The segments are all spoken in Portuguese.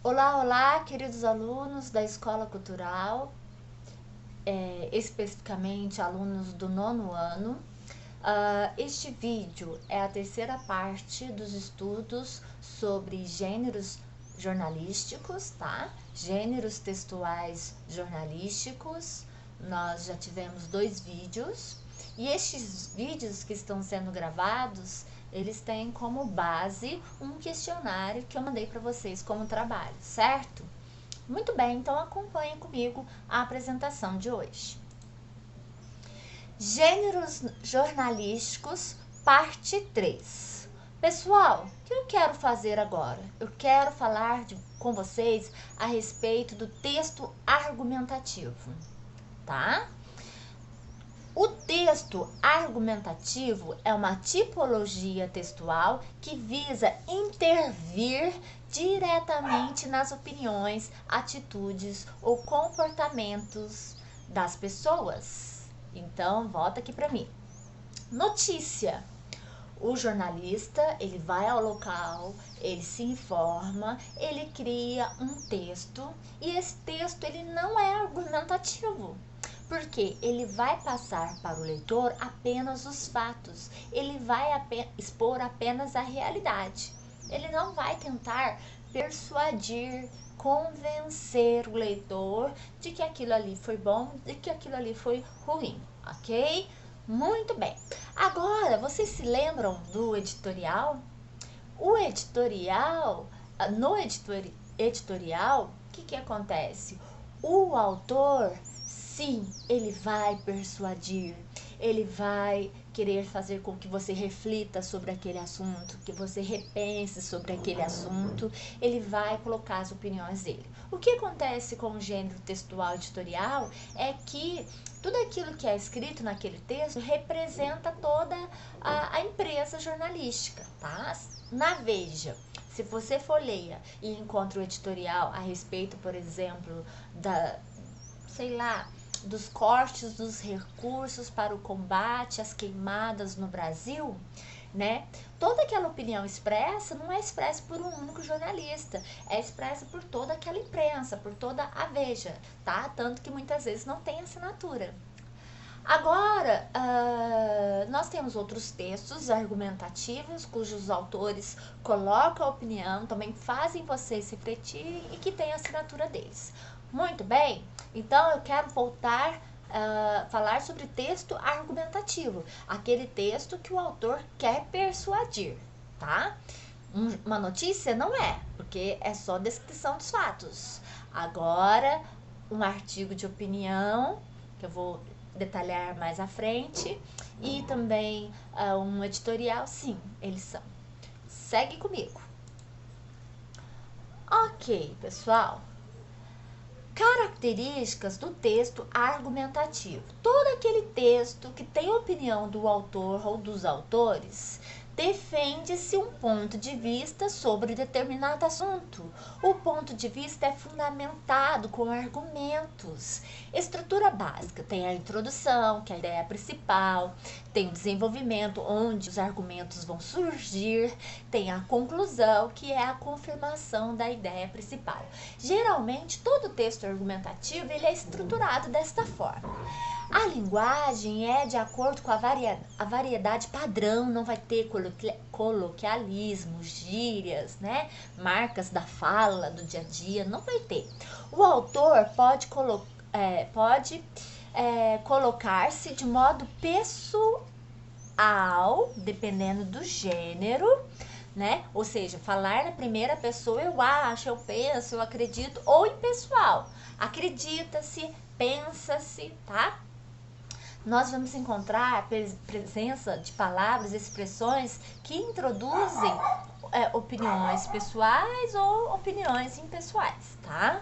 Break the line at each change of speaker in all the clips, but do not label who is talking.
Olá, olá, queridos alunos da Escola Cultural, especificamente alunos do 9º ano. Este vídeo é a terceira parte dos estudos sobre gêneros jornalísticos, tá? Gêneros textuais jornalísticos. Nós já tivemos 2 vídeos e estes vídeos que estão sendo gravados, eles têm como base um questionário que eu mandei para vocês como trabalho, certo? Muito bem, então acompanhe comigo a apresentação de hoje. Gêneros jornalísticos, parte 3. Pessoal, o que eu quero fazer agora? Eu quero falar com vocês a respeito do texto argumentativo, tá? O texto argumentativo é uma tipologia textual que visa intervir diretamente nas opiniões, atitudes ou comportamentos das pessoas. Então, volta aqui para mim. Notícia. O jornalista, ele vai ao local, ele se informa, ele cria um texto e esse texto ele não é argumentativo. Porque ele vai passar para o leitor apenas os fatos, ele vai expor apenas a realidade. Ele não vai tentar persuadir, convencer o leitor de que aquilo ali foi bom, de que aquilo ali foi ruim, ok? Muito bem. Agora, vocês se lembram do editorial? O editorial, no editorial, o que acontece? O autor, sim, ele vai persuadir, ele vai querer fazer com que você reflita sobre aquele assunto, que você repense sobre aquele assunto, ele vai colocar as opiniões dele. O que acontece com o gênero textual editorial é que tudo aquilo que é escrito naquele texto representa toda a empresa jornalística, tá? Na Veja, se você folheia e encontra o editorial a respeito, por exemplo, dos cortes dos recursos para o combate às queimadas no Brasil, né? Toda aquela opinião expressa não é expressa por um único jornalista, é expressa por toda aquela imprensa, por toda a Veja, tá? Tanto que muitas vezes não tem assinatura. Agora, nós temos outros textos argumentativos, cujos autores colocam a opinião, também fazem vocês refletirem e que tem a assinatura deles. Muito bem, então eu quero voltar a falar sobre texto argumentativo, aquele texto que o autor quer persuadir, tá? Uma notícia não é, porque é só descrição dos fatos. Agora, um artigo de opinião, que eu vou detalhar mais à frente, e também um editorial, sim, eles são. Segue comigo. Ok, pessoal. Características do texto argumentativo. Todo aquele texto que tem opinião do autor ou dos autores defende-se um ponto de vista sobre determinado assunto. O ponto de vista é fundamentado com argumentos. Estrutura básica tem a introdução, que é a ideia principal, tem o desenvolvimento, onde os argumentos vão surgir, tem a conclusão, que é a confirmação da ideia principal. Geralmente, todo texto argumentativo ele é estruturado desta forma. A linguagem é de acordo com a variedade padrão, não vai ter coloquialismos, gírias, né? Marcas da fala, do dia a dia, não vai ter. O autor pode colocar-se de modo pessoal, dependendo do gênero, né? Ou seja, falar na primeira pessoa, eu acho, eu penso, eu acredito, ou impessoal. Acredita-se, pensa-se, tá? Nós vamos encontrar a presença de palavras, expressões que introduzem opiniões pessoais ou opiniões impessoais, tá?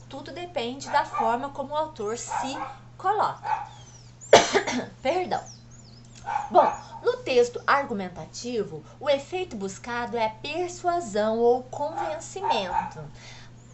Tudo depende da forma como o autor se coloca. Perdão. Bom, no texto argumentativo, o efeito buscado é a persuasão ou convencimento.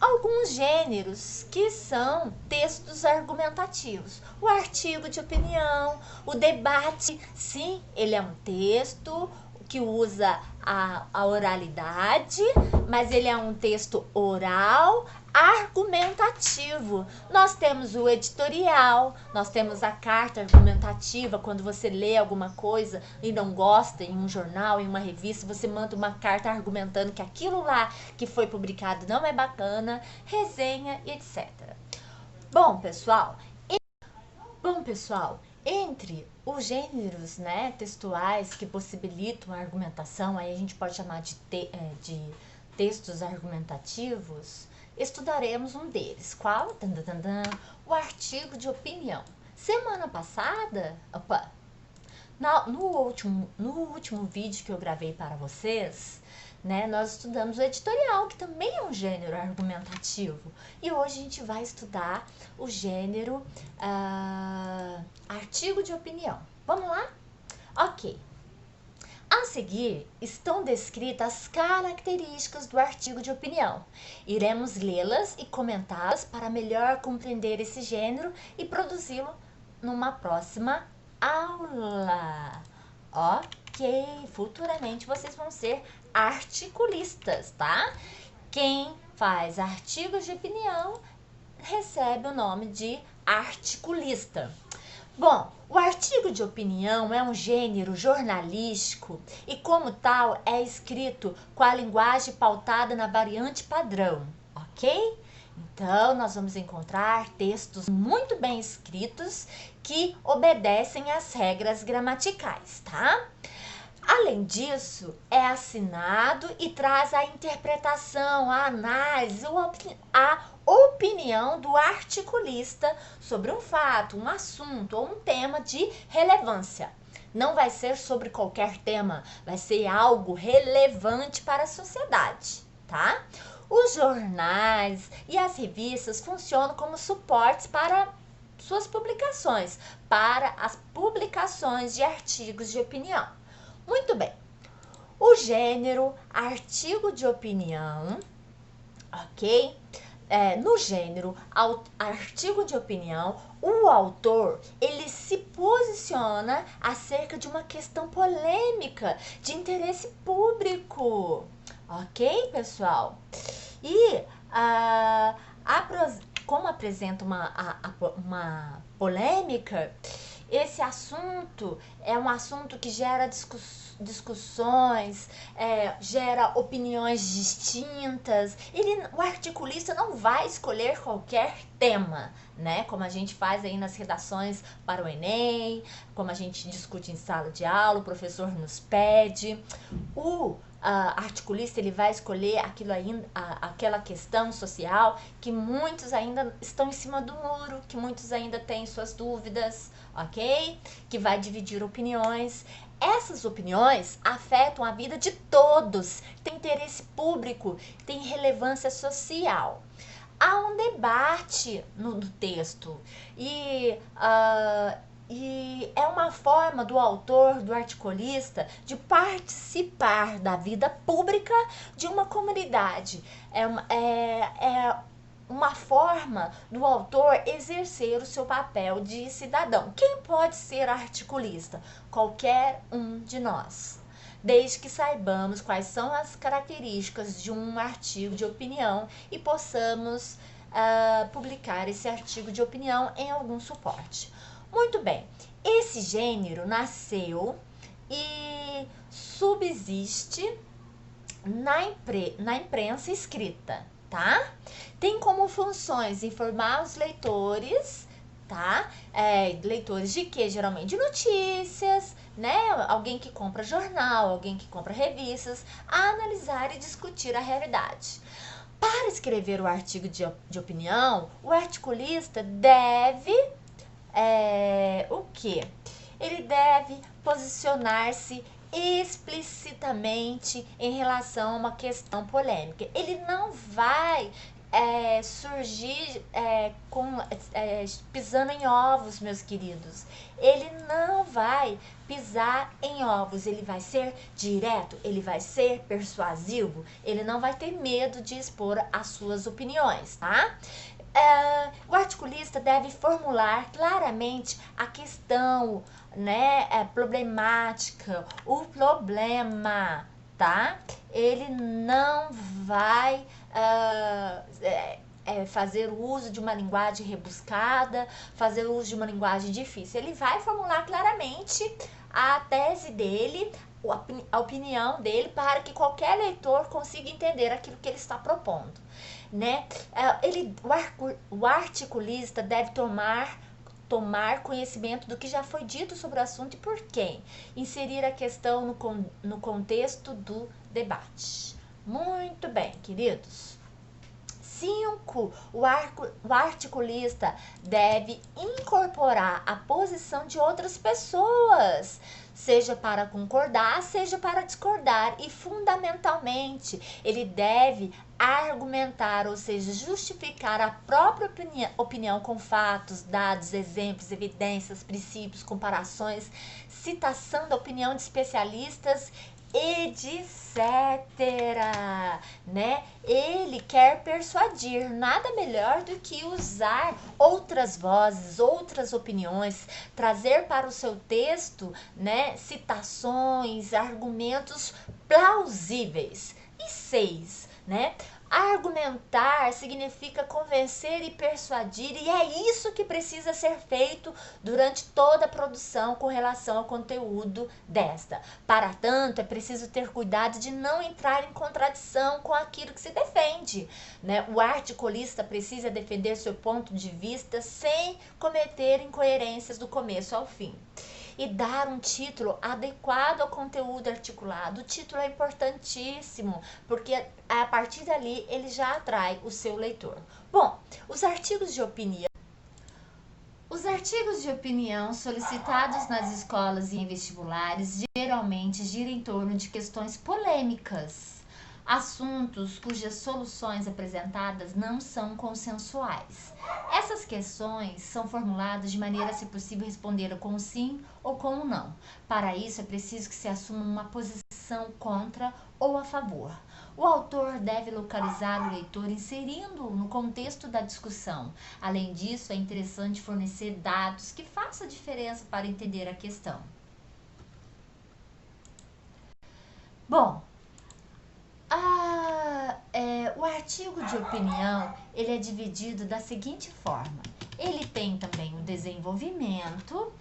Alguns gêneros que são textos argumentativos. O artigo de opinião, o debate, sim, ele é um texto que usa a oralidade, mas ele é um texto oral, argumentativo. Nós temos o editorial, nós temos a carta argumentativa, quando você lê alguma coisa e não gosta em um jornal, em uma revista, você manda uma carta argumentando que aquilo lá que foi publicado não é bacana, resenha e etc. Bom, pessoal, entre os gêneros, né, textuais que possibilitam a argumentação, aí a gente pode chamar de textos argumentativos, estudaremos um deles. Qual? O artigo de opinião. Semana passada, no último vídeo que eu gravei para vocês, né, nós estudamos o editorial, que também é um gênero argumentativo. E hoje a gente vai estudar o gênero artigo de opinião. Vamos lá? Ok. A seguir, estão descritas as características do artigo de opinião. Iremos lê-las e comentá-las para melhor compreender esse gênero e produzi-lo numa próxima aula. Ok, futuramente vocês vão ser articulistas, tá? Quem faz artigos de opinião recebe o nome de articulista. Bom, o artigo de opinião é um gênero jornalístico e, como tal, é escrito com a linguagem pautada na variante padrão, ok? Então, nós vamos encontrar textos muito bem escritos que obedecem às regras gramaticais, tá? Além disso, é assinado e traz a interpretação, a análise, a opinião do articulista sobre um fato, um assunto ou um tema de relevância. Não vai ser sobre qualquer tema, vai ser algo relevante para a sociedade, tá? Os jornais e as revistas funcionam como suportes para suas publicações, para as publicações de artigos de opinião. Muito bem, o gênero artigo de opinião, ok? No gênero artigo de opinião, o autor, ele se posiciona acerca de uma questão polêmica, de interesse público, ok, pessoal? E como apresenta uma polêmica, esse assunto é um assunto que gera discussões, gera opiniões distintas. O articulista não vai escolher qualquer tema, né? Como a gente faz aí nas redações para o Enem, como a gente discute em sala de aula, o professor nos pede. O articulista, ele vai escolher aquela questão social que muitos ainda estão em cima do muro, que muitos ainda têm suas dúvidas, ok? Que vai dividir opiniões. Essas opiniões afetam a vida de todos, tem interesse público, tem relevância social. Há um debate no texto e é uma forma do autor, do articulista, de participar da vida pública de uma comunidade. É uma forma do autor exercer o seu papel de cidadão. Quem pode ser articulista? Qualquer um de nós, desde que saibamos quais são as características de um artigo de opinião e possamos publicar esse artigo de opinião em algum suporte. Muito bem, esse gênero nasceu e subsiste na imprensa escrita, tá? Tem como funções informar os leitores, tá? Leitores de quê? Geralmente de notícias, né? Alguém que compra jornal, alguém que compra revistas, a analisar e discutir a realidade. Para escrever o artigo de opinião, o articulista deve o quê? Ele deve posicionar-se explicitamente em relação a uma questão polêmica. Ele não vai surgir pisando em ovos, meus queridos. Ele não vai pisar em ovos, ele vai ser direto, ele vai ser persuasivo, ele não vai ter medo de expor as suas opiniões, tá? O articulista deve formular claramente a questão, né, problemática, o problema, tá? Ele não vai fazer uso de uma linguagem rebuscada, fazer uso de uma linguagem difícil. Ele vai formular claramente a tese dele, a opinião dele, para que qualquer leitor consiga entender aquilo que ele está propondo, né? O articulista deve tomar conhecimento do que já foi dito sobre o assunto e por quem. Inserir a questão no contexto do debate. Muito bem, queridos. 5. O articulista deve incorporar a posição de outras pessoas, seja para concordar, seja para discordar, e fundamentalmente ele deve argumentar, ou seja, justificar a própria opinião com fatos, dados, exemplos, evidências, princípios, comparações, citação da opinião de especialistas, etc, né? Ele quer persuadir, nada melhor do que usar outras vozes, outras opiniões, trazer para o seu texto, né, citações, argumentos plausíveis. E 6, né? Argumentar significa convencer e persuadir, e é isso que precisa ser feito durante toda a produção com relação ao conteúdo desta. Para tanto, é preciso ter cuidado de não entrar em contradição com aquilo que se defende, né? O articulista precisa defender seu ponto de vista sem cometer incoerências do começo ao fim. E dar um título adequado ao conteúdo articulado. O título é importantíssimo, porque a partir dali ele já atrai o seu leitor. Bom, os artigos de opinião solicitados nas escolas e em vestibulares geralmente giram em torno de questões polêmicas, assuntos cujas soluções apresentadas não são consensuais. Essas questões são formuladas de maneira a ser possível responder com sim ou com não. Para isso é preciso que se assuma uma posição contra ou a favor. O autor deve localizar o leitor inserindo-o no contexto da discussão. Além disso, é interessante fornecer dados que façam a diferença para entender a questão. Bom, o artigo de opinião, ele é dividido da seguinte forma. Ele tem também o desenvolvimento.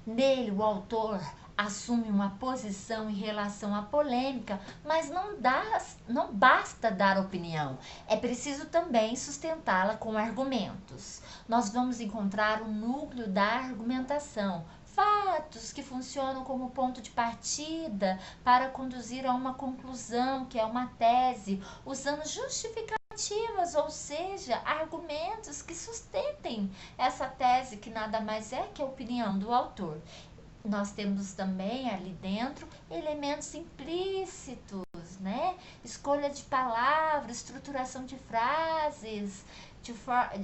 Nele, o autor assume uma posição em relação à polêmica, mas não basta dar opinião. É preciso também sustentá-la com argumentos. Nós vamos encontrar o núcleo da argumentação, fatos que funcionam como ponto de partida para conduzir a uma conclusão, que é uma tese, usando justificativas, ou seja, argumentos que sustentem essa tese, que nada mais é que a opinião do autor. Nós temos também ali dentro elementos implícitos, né? Escolha de palavras, estruturação de frases, de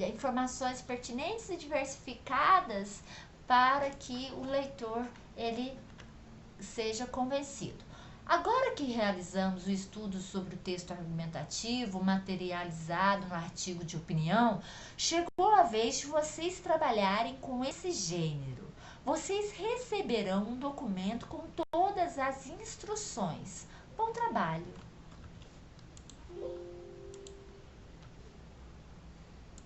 informações pertinentes e diversificadas, para que o leitor ele seja convencido. Agora que realizamos o estudo sobre o texto argumentativo materializado no artigo de opinião, chegou a vez de vocês trabalharem com esse gênero. Vocês receberão um documento com todas as instruções. Bom trabalho!